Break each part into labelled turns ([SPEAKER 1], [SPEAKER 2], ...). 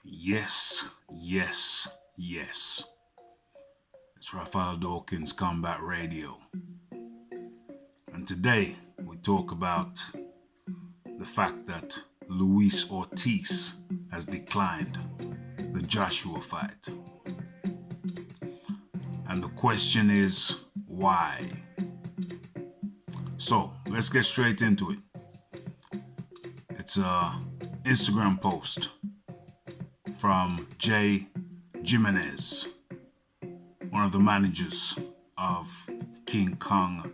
[SPEAKER 1] Yes, yes, yes. It's Raphael Dawkins Combat Radio. And today we talk about the fact that Luis Ortiz has declined the Joshua fight. And the question is, why? So let's get straight into it. It's a Instagram post from Jay Jimenez, one of the managers of King Kong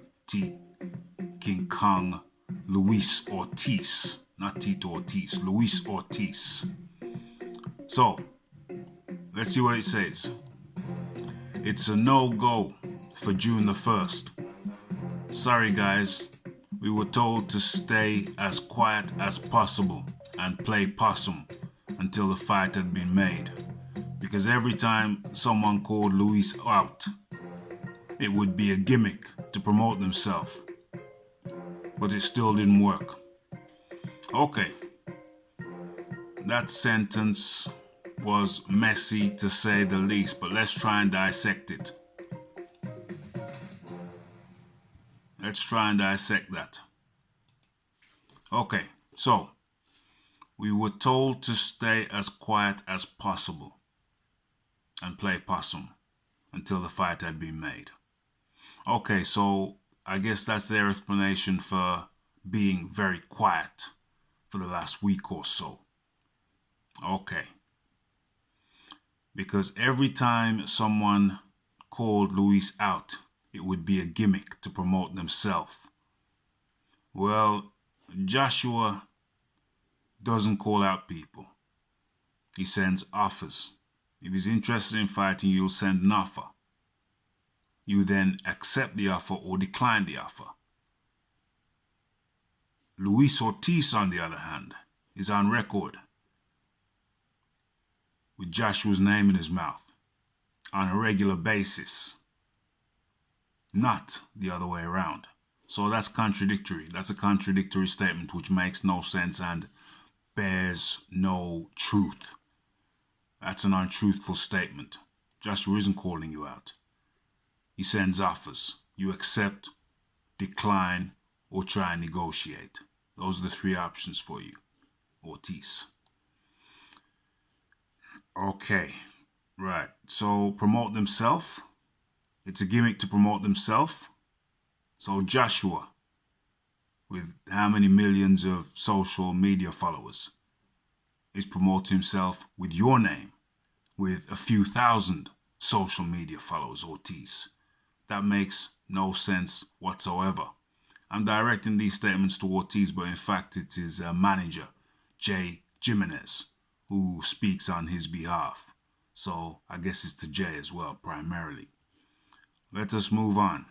[SPEAKER 1] Luis Ortiz, not Tito Ortiz, Luis Ortiz. So, let's see what it says. It's a no-go for June the 1st. Sorry guys, we were told to stay as quiet as possible and play possum until the fight had been made. Because every time someone called Luis out, it would be a gimmick to promote themselves. But it still didn't work. Okay. That sentence was messy to say the least, but let's try and dissect it. Let's try and dissect that. Okay, so we were told to stay as quiet as possible and play possum until the fight had been made. Okay, so I guess that's their explanation for being very quiet for the last week or so. Okay. Because every time someone called Luis out, it would be a gimmick to promote themselves. Well, Joshua doesn't call out people. He sends offers. If he's interested in fighting, you'll send an offer. You then accept the offer or decline the offer. Luis Ortiz, on the other hand, is on record with Joshua's name in his mouth on a regular basis, not the other way around. So that's contradictory. That's a contradictory statement which makes no sense and bears no truth. That's an untruthful statement. Joshua isn't calling you out. He sends offers. You accept, decline, or try and negotiate. Those are the three options for you, Ortiz. Okay, right. So promote themselves. It's a gimmick to promote themselves. So Joshua, with how many millions of social media followers, is promoting himself with your name, with a few thousand social media followers, Ortiz. That makes no sense whatsoever. I'm directing these statements to Ortiz, but in fact it is a manager, Jay Jimenez, who speaks on his behalf. So I guess it's to Jay as well, primarily. Let us move on.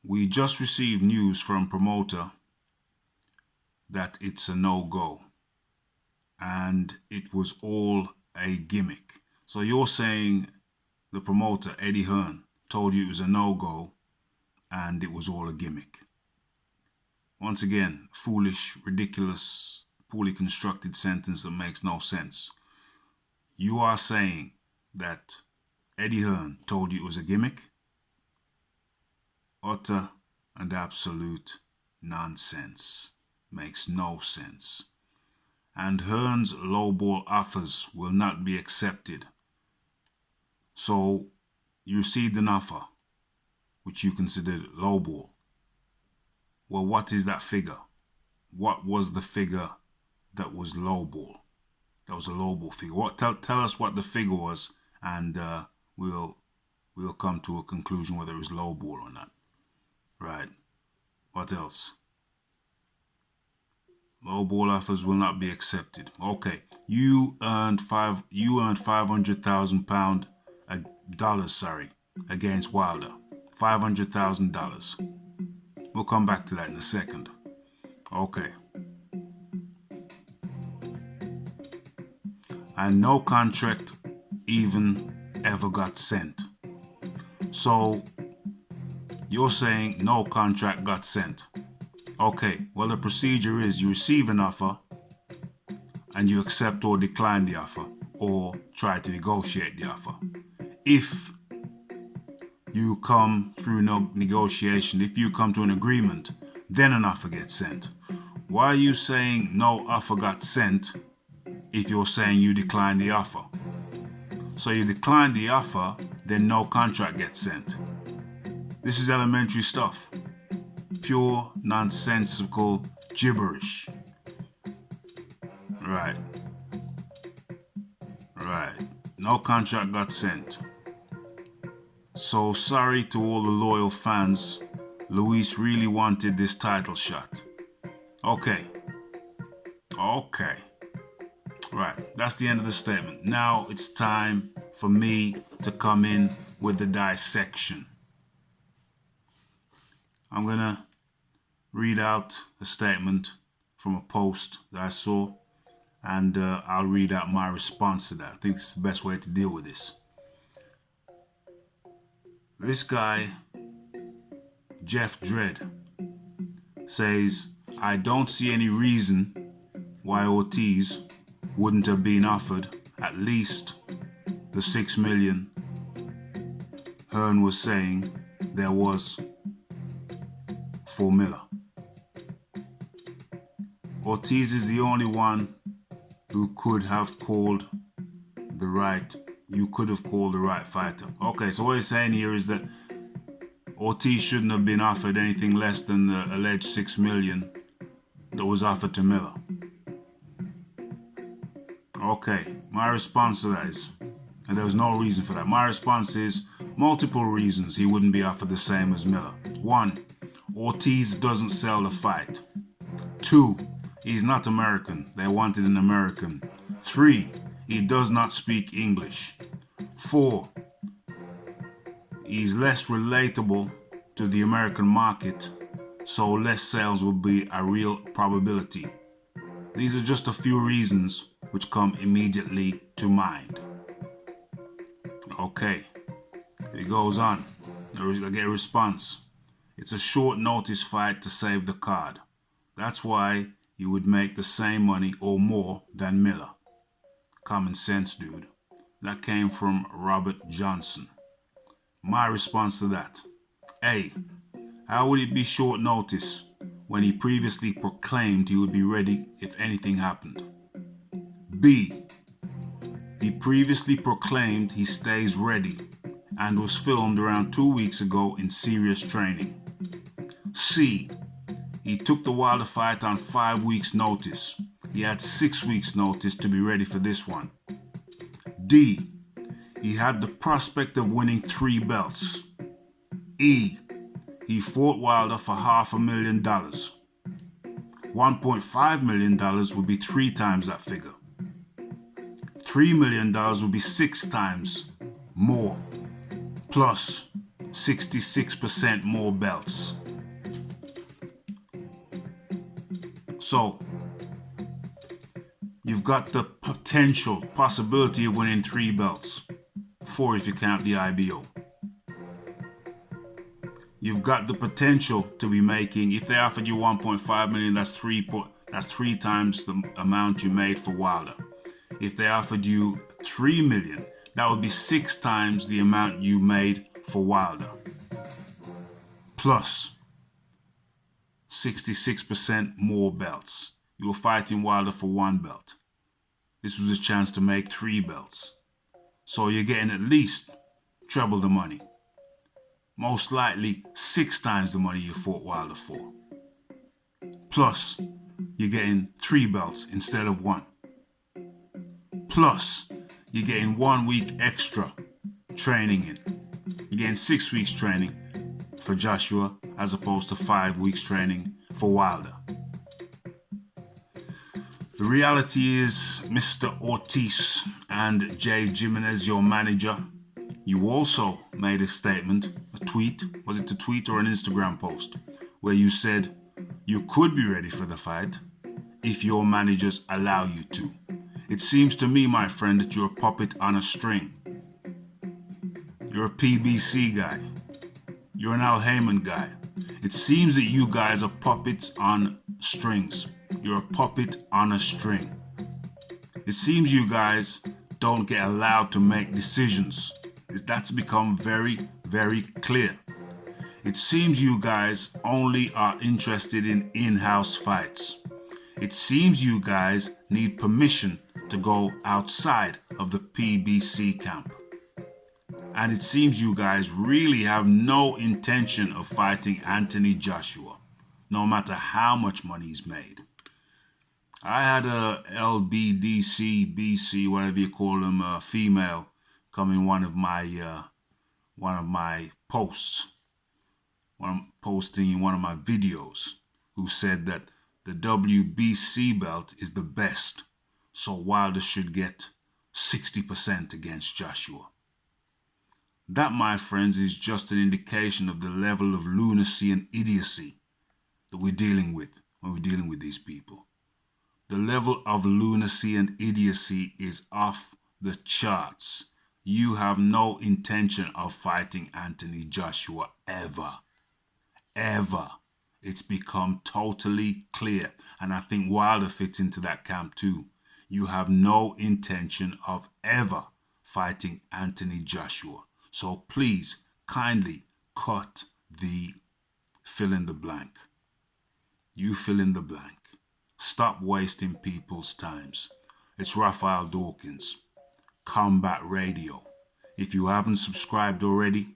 [SPEAKER 1] We just received news from promoter that it's a no-go. And it was all a gimmick. So you're saying the promoter, Eddie Hearn, told you it was a no-go and it was all a gimmick. Once again, foolish, ridiculous, poorly constructed sentence that makes no sense. You are saying that Eddie Hearn told you it was a gimmick? Utter and absolute nonsense. Makes no sense. And Hearn's lowball offers will not be accepted. So you received an offer which you considered lowball. Well, what is that figure? What was the figure that was lowball? That was a lowball figure. Tell us what the figure was, and we'll come to a conclusion whether it was lowball or not. Right. What else? Lowball offers will not be accepted. Okay. You earned £500,000 against Wilder. $500,000. We'll come back to that in a second. Okay. And no contract even ever got sent. So you're saying no contract got sent. Okay, well the procedure is you receive an offer and you accept or decline the offer or try to negotiate the offer. If you come through no negotiation, if you come to an agreement, then an offer gets sent. Why are you saying no offer got sent if you're saying you declined the offer? So you decline the offer, then no contract gets sent. This is elementary stuff. Pure nonsensical gibberish. Right. No contract got sent. So sorry to all the loyal fans. Luis really wanted this title shot. Okay. Right, that's the end of the statement. Now it's time for me to come in with the dissection. I'm gonna read out a statement from a post that I saw, and I'll read out my response to that. I think it's the best way to deal with this. This guy, Jeff Dredd, says, I don't see any reason why Ortiz wouldn't have been offered at least the $6 million Hearn was saying there was for Miller. Ortiz is the only one who could have called the right fighter. Okay, so what he's saying here is that Ortiz shouldn't have been offered anything less than the alleged $6 million that was offered to Miller. Okay, my response to that is, and there was no reason for that. My response is multiple reasons he wouldn't be offered the same as Miller. 1, Ortiz doesn't sell the fight. 2, he's not American. They wanted an American. 3, he does not speak English. 4, he's less relatable to the American market, so less sales would be a real probability. These are just a few reasons which come immediately to mind. Okay, it goes on. I get a response. It's a short notice fight to save the card. That's why you would make the same money or more than Miller. Common sense, dude. That came from Robert Johnson. My response to that. A, how would it be short notice when he previously proclaimed he would be ready if anything happened? B, he previously proclaimed he stays ready and was filmed around 2 weeks ago in serious training. C, he took the Wilder fight on 5 weeks notice. He had 6 weeks notice to be ready for this one. D, he had the prospect of winning 3 belts. E, he fought Wilder for $500,000. $1.5 million would be 3 times that figure. $3 million would be 6 times more, plus 66% more belts. So, you've got the possibility of winning 3 belts. 4 if you count the IBO. You've got the potential to be making, if they offered you $1.5 million, that's 3 times the amount you made for Wilder. If they offered you $3 million, that would be 6 times the amount you made for Wilder. Plus 66% more belts. You were fighting Wilder for 1 belt. This was a chance to make 3 belts. So you're getting at least treble the money. Most likely 6 times the money you fought Wilder for. Plus, you're getting 3 belts instead of 1. Plus, you're getting 1 week extra training in. You're getting 6 weeks training for Joshua as opposed to 5 weeks training for Wilder. The reality is, Mr. Ortiz and Jay Jimenez, your manager, you also made a statement, a tweet, was it a tweet or an Instagram post, where you said you could be ready for the fight if your managers allow you to. It seems to me, my friend, that you're a puppet on a string. You're a PBC guy. You're an Al Heyman guy. It seems that you guys are puppets on strings. You're a puppet on a string. It seems you guys don't get allowed to make decisions. That's become very, very clear. It seems you guys only are interested in in-house fights. It seems you guys need permission to go outside of the PBC camp. And it seems you guys really have no intention of fighting Anthony Joshua, no matter how much money he's made. I had a LBDC, BC, whatever you call them, female, come in one of my posts, when I'm posting one of my videos, who said that the WBC belt is the best, so Wilder should get 60% against Joshua. That, my friends, is just an indication of the level of lunacy and idiocy that we're dealing with when we're dealing with these people. The level of lunacy and idiocy is off the charts. You have no intention of fighting Anthony Joshua ever. Ever. It's become totally clear. And I think Wilder fits into that camp too. You have no intention of ever fighting Anthony Joshua. So please, kindly cut the fill in the blank. You fill in the blank. Stop wasting people's times. It's Raphael Dawkins, Combat Radio. If you haven't subscribed already,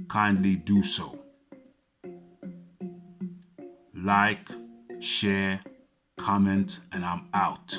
[SPEAKER 1] kindly do so. Like, share, comment, and I'm out.